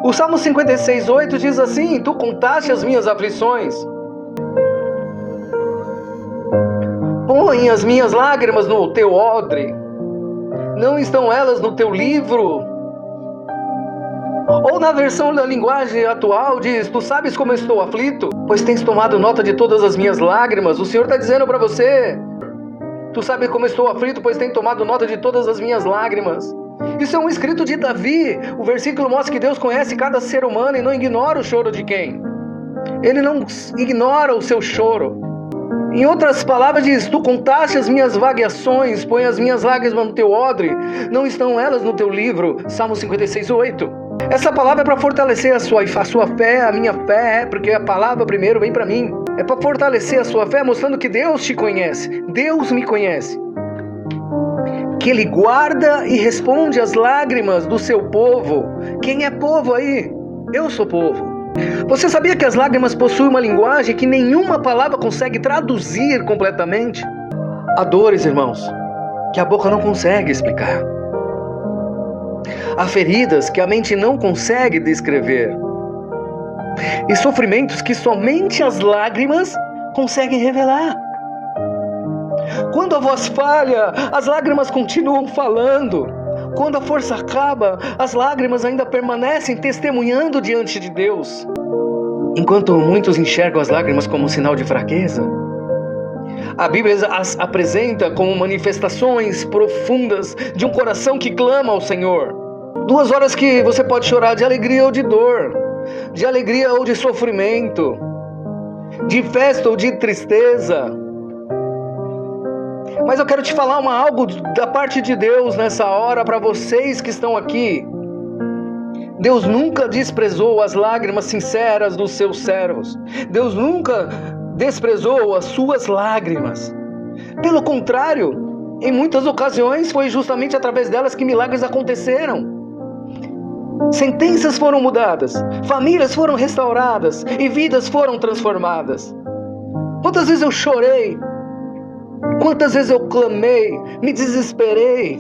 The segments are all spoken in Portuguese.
O Salmo 56:8 diz assim: Tu contaste as minhas aflições. Põe as minhas lágrimas no teu odre. Não estão elas no teu livro? Ou na versão da linguagem atual diz: Tu sabes como eu estou aflito, pois tens tomado nota de todas as minhas lágrimas. O Senhor está dizendo para você: Tu sabes como eu estou aflito, pois tens tomado nota de todas as minhas lágrimas. Isso é um escrito de Davi. O versículo mostra que Deus conhece cada ser humano e não ignora o choro de quem. Ele não ignora o seu choro. Em outras palavras diz: Tu contaste as minhas vagações, põe as minhas lágrimas no teu odre, não estão elas no teu livro. Salmo 56:8. Essa palavra é para fortalecer a sua fé, a minha fé, porque a palavra primeiro vem para mim. É para fortalecer a sua fé, mostrando que Deus te conhece, Deus me conhece. Que Ele guarda e responde às lágrimas do seu povo. Quem é povo aí? Eu sou povo. Você sabia que as lágrimas possuem uma linguagem que nenhuma palavra consegue traduzir completamente? Há dores, irmãos, que a boca não consegue explicar. Há feridas que a mente não consegue descrever. E sofrimentos que somente as lágrimas conseguem revelar. Quando a voz falha, as lágrimas continuam falando. Quando a força acaba, as lágrimas ainda permanecem testemunhando diante de Deus. Enquanto muitos enxergam as lágrimas como um sinal de fraqueza, a Bíblia as apresenta como manifestações profundas de um coração que clama ao Senhor. 2 horas que você pode chorar de alegria ou de dor, de alegria ou de sofrimento, de festa ou de tristeza. Mas eu quero te falar algo da parte de Deus nessa hora para vocês que estão aqui. Deus nunca desprezou as lágrimas sinceras dos seus servos. Deus nunca desprezou as suas lágrimas. Pelo contrário, em muitas ocasiões foi justamente através delas que milagres aconteceram. Sentenças foram mudadas, famílias foram restauradas e vidas foram transformadas. Quantas vezes eu chorei, quantas vezes eu clamei, me desesperei.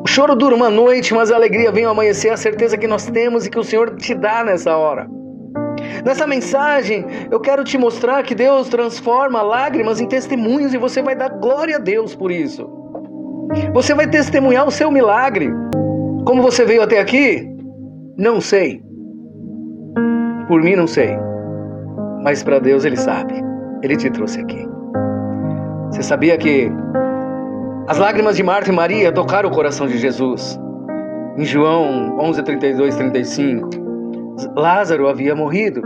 O choro dura uma noite, mas a alegria vem ao amanhecer, a certeza que nós temos e que o Senhor te dá nessa hora. Nessa mensagem, eu quero te mostrar que Deus transforma lágrimas em testemunhos e você vai dar glória a Deus por isso. Você vai testemunhar o seu milagre. Como você veio até aqui? Não sei. Por mim não sei. Mas para Deus Ele sabe. Ele te trouxe aqui. Você sabia que as lágrimas de Marta e Maria tocaram o coração de Jesus? Em João 11:32-35, Lázaro havia morrido.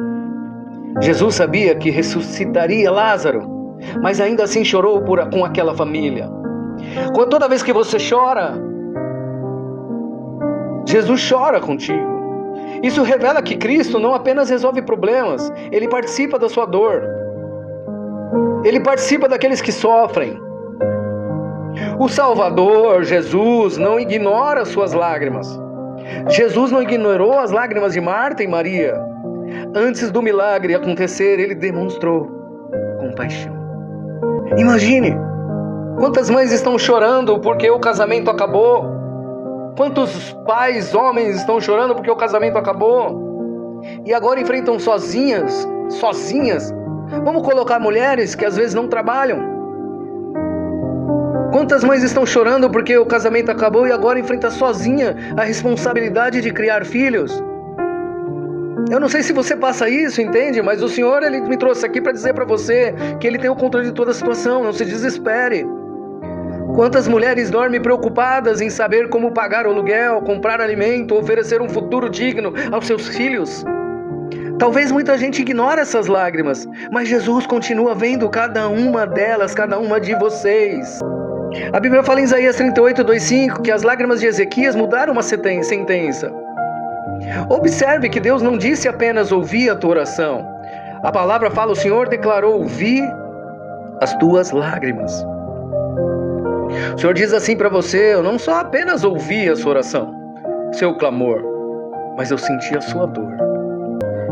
Jesus sabia que ressuscitaria Lázaro, mas ainda assim chorou com aquela família. Toda vez que você chora, Jesus chora contigo. Isso revela que Cristo não apenas resolve problemas, Ele participa da sua dor. Ele participa daqueles que sofrem. O Salvador, Jesus, não ignora suas lágrimas. Jesus não ignorou as lágrimas de Marta e Maria. Antes do milagre acontecer, Ele demonstrou compaixão. Imagine, quantas mães estão chorando porque o casamento acabou? Quantos pais, homens, estão chorando porque o casamento acabou? E agora enfrentam sozinhas. Vamos colocar mulheres que às vezes não trabalham. Quantas mães estão chorando porque o casamento acabou e agora enfrenta sozinha a responsabilidade de criar filhos? Eu não sei se você passa isso, entende? Mas o Senhor, Ele me trouxe aqui para dizer para você que Ele tem o controle de toda a situação. Não se desespere. Quantas mulheres dormem preocupadas em saber como pagar o aluguel, comprar alimento, oferecer um futuro digno aos seus filhos? Talvez muita gente ignore essas lágrimas, mas Jesus continua vendo cada uma delas, cada uma de vocês. A Bíblia fala em Isaías 38:2-5 que as lágrimas de Ezequias mudaram uma sentença. Observe que Deus não disse apenas ouvi a tua oração. A palavra fala, o Senhor declarou, ouvi as tuas lágrimas. O Senhor diz assim para você, eu não só apenas ouvi a sua oração, seu clamor, mas eu senti a sua dor.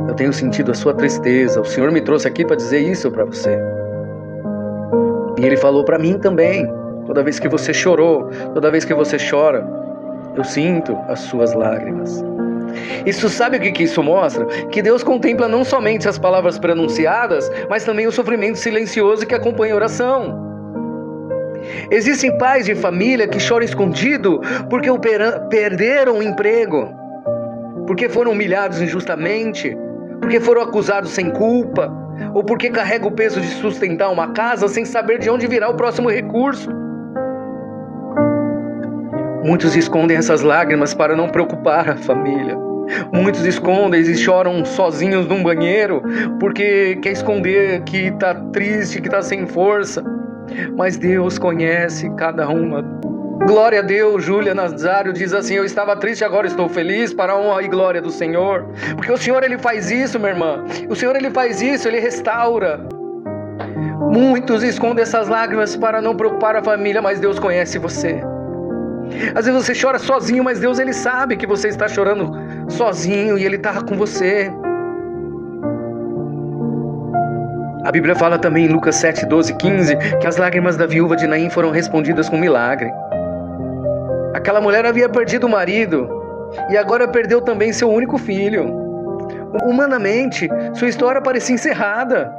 Eu tenho sentido a sua tristeza. O Senhor me trouxe aqui para dizer isso para você. E Ele falou para mim também. Toda vez que você chorou, toda vez que você chora, eu sinto as suas lágrimas. Isso, sabe o que isso mostra? Que Deus contempla não somente as palavras pronunciadas, mas também o sofrimento silencioso que acompanha a oração. Existem pais de família que choram escondido porque perderam o emprego, porque foram humilhados injustamente, porque foram acusados sem culpa, ou porque carregam o peso de sustentar uma casa sem saber de onde virá o próximo recurso. Muitos escondem essas lágrimas para não preocupar a família. Muitos escondem e choram sozinhos num banheiro porque quer esconder que está triste, que está sem força. Mas Deus conhece cada uma. Glória a Deus. Júlia Nazário diz assim: eu estava triste, agora estou feliz, para a honra e glória do Senhor. Porque o Senhor, Ele faz isso, minha irmã. O Senhor, Ele faz isso, Ele restaura. Muitos escondem essas lágrimas para não preocupar a família, mas Deus conhece você. Às vezes você chora sozinho, mas Deus, Ele sabe que você está chorando sozinho e Ele está com você. A Bíblia fala também em Lucas 7, 12, 15, que as lágrimas da viúva de Naim foram respondidas com milagre. Aquela mulher havia perdido o marido e agora perdeu também seu único filho. Humanamente, sua história parecia encerrada.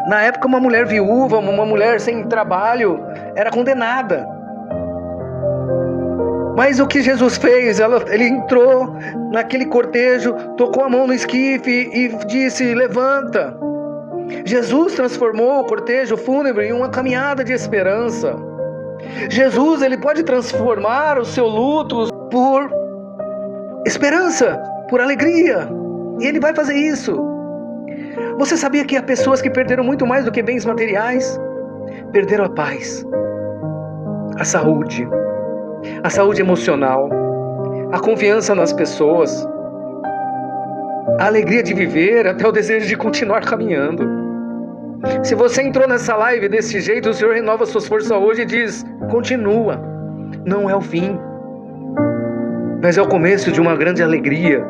Na época, uma mulher viúva, uma mulher sem trabalho, era condenada. Mas o que Jesus fez? Ele entrou naquele cortejo, tocou a mão no esquife e disse: levanta. Jesus transformou o cortejo fúnebre em uma caminhada de esperança. Jesus, Ele pode transformar o seu luto por esperança, por alegria. E Ele vai fazer isso. Você sabia que há pessoas que perderam muito mais do que bens materiais? Perderam a paz, a saúde emocional, a confiança nas pessoas, a alegria de viver, até o desejo de continuar caminhando. Se você entrou nessa live desse jeito, o Senhor renova suas forças hoje e diz: continua, não é o fim, mas é o começo de uma grande alegria,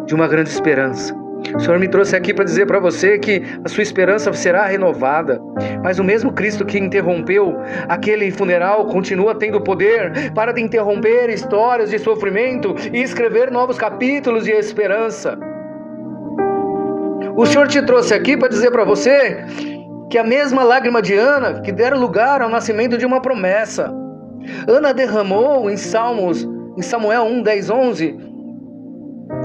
de uma grande esperança. O Senhor me trouxe aqui para dizer para você que a sua esperança será renovada, mas o mesmo Cristo que interrompeu aquele funeral continua tendo poder para interromper histórias de sofrimento e escrever novos capítulos de esperança. O Senhor te trouxe aqui para dizer para você que a mesma lágrima de Ana que deram lugar ao nascimento de uma promessa. Ana derramou em Samuel 1, 10, 11,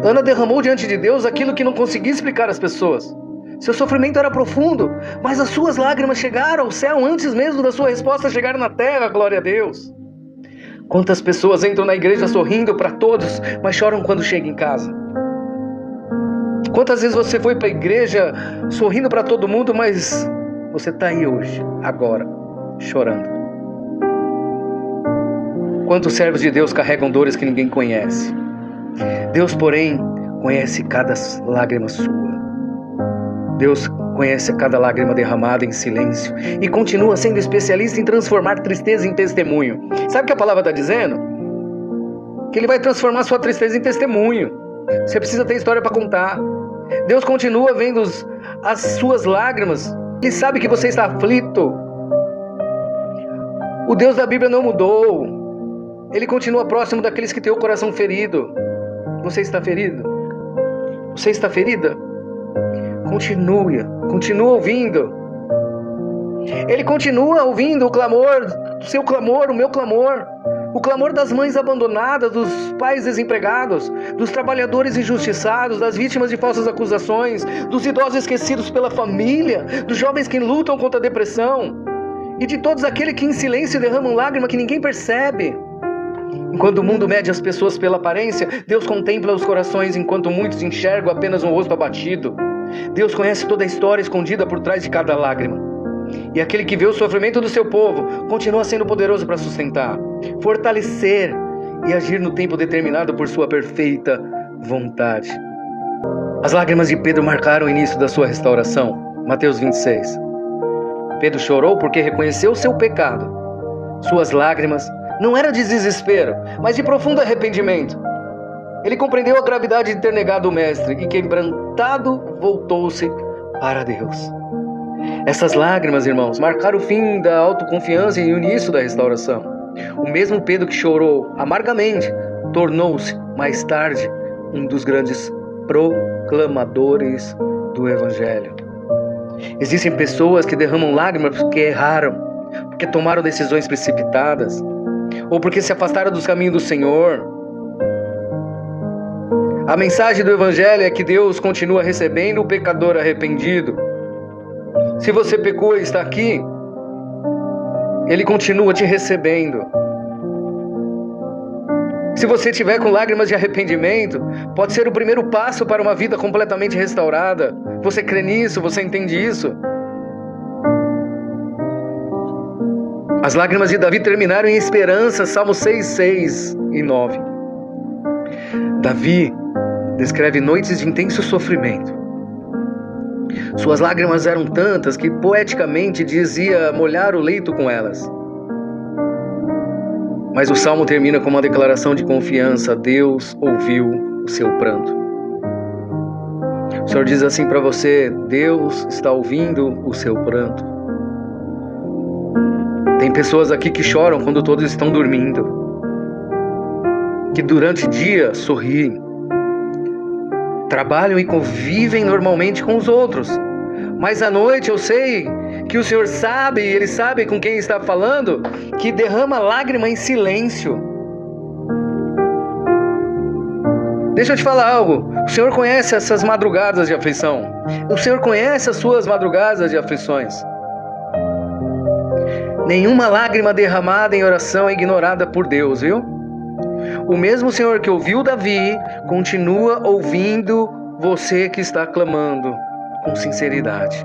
Ana derramou diante de Deus aquilo que não conseguia explicar às pessoas. Seu sofrimento era profundo, mas as suas lágrimas chegaram ao céu antes mesmo da sua resposta chegar na terra, glória a Deus. Quantas pessoas entram na igreja sorrindo para todos, mas choram quando chegam em casa? Quantas vezes você foi para a igreja sorrindo para todo mundo, mas você está aí hoje, agora, chorando? Quantos servos de Deus carregam dores que ninguém conhece? Deus, porém, conhece cada lágrima sua. Deus conhece cada lágrima derramada em silêncio e continua sendo especialista em transformar tristeza em testemunho. Sabe o que a palavra está dizendo? Que Ele vai transformar sua tristeza em testemunho. Você precisa ter história para contar. Deus continua vendo as suas lágrimas. Ele sabe que você está aflito. O Deus da Bíblia não mudou. Ele continua próximo daqueles que têm o coração ferido. Você está ferido? Você está ferida? Continua ouvindo. Ele continua ouvindo o clamor, o seu clamor, o meu clamor. O clamor das mães abandonadas, dos pais desempregados, dos trabalhadores injustiçados, das vítimas de falsas acusações, dos idosos esquecidos pela família, dos jovens que lutam contra a depressão e de todos aqueles que em silêncio derramam lágrima que ninguém percebe. Enquanto o mundo mede as pessoas pela aparência, Deus contempla os corações enquanto muitos enxergam apenas um rosto abatido. Deus conhece toda a história escondida por trás de cada lágrima. E aquele que vê o sofrimento do seu povo continua sendo poderoso para sustentar, fortalecer e agir no tempo determinado por sua perfeita vontade. As lágrimas de Pedro marcaram o início da sua restauração. Mateus 26. Pedro chorou porque reconheceu o seu pecado. Suas lágrimas não eram de desespero, mas de profundo arrependimento. Ele compreendeu a gravidade de ter negado o Mestre e, quebrantado, voltou-se para Deus. Essas lágrimas, irmãos, marcaram o fim da autoconfiança e o início da restauração. O mesmo Pedro que chorou amargamente tornou-se, mais tarde, um dos grandes proclamadores do Evangelho. Existem pessoas que derramam lágrimas porque erraram, porque tomaram decisões precipitadas, ou porque se afastaram dos caminhos do Senhor. A mensagem do Evangelho é que Deus continua recebendo o pecador arrependido. Se você pecou e está aqui, Ele continua te recebendo. Se você estiver com lágrimas de arrependimento, pode ser o primeiro passo para uma vida completamente restaurada. Você crê nisso? Você entende isso? As lágrimas de Davi terminaram em esperança, Salmos 6, 6 e 9. Davi descreve noites de intenso sofrimento. Suas lágrimas eram tantas que poeticamente dizia molhar o leito com elas. Mas o salmo termina com uma declaração de confiança: Deus ouviu o seu pranto. O Senhor diz assim para você: Deus está ouvindo o seu pranto. Tem pessoas aqui que choram quando todos estão dormindo, que durante o dia sorriem, trabalham e convivem normalmente com os outros, mas à noite eu sei que o Senhor sabe, Ele sabe com quem está falando, que derrama lágrima em silêncio. Deixa eu te falar algo. O Senhor conhece essas madrugadas de aflição. O Senhor conhece as suas madrugadas de aflições. Nenhuma lágrima derramada em oração é ignorada por Deus, viu? O mesmo Senhor que ouviu Davi continua ouvindo você que está clamando com sinceridade.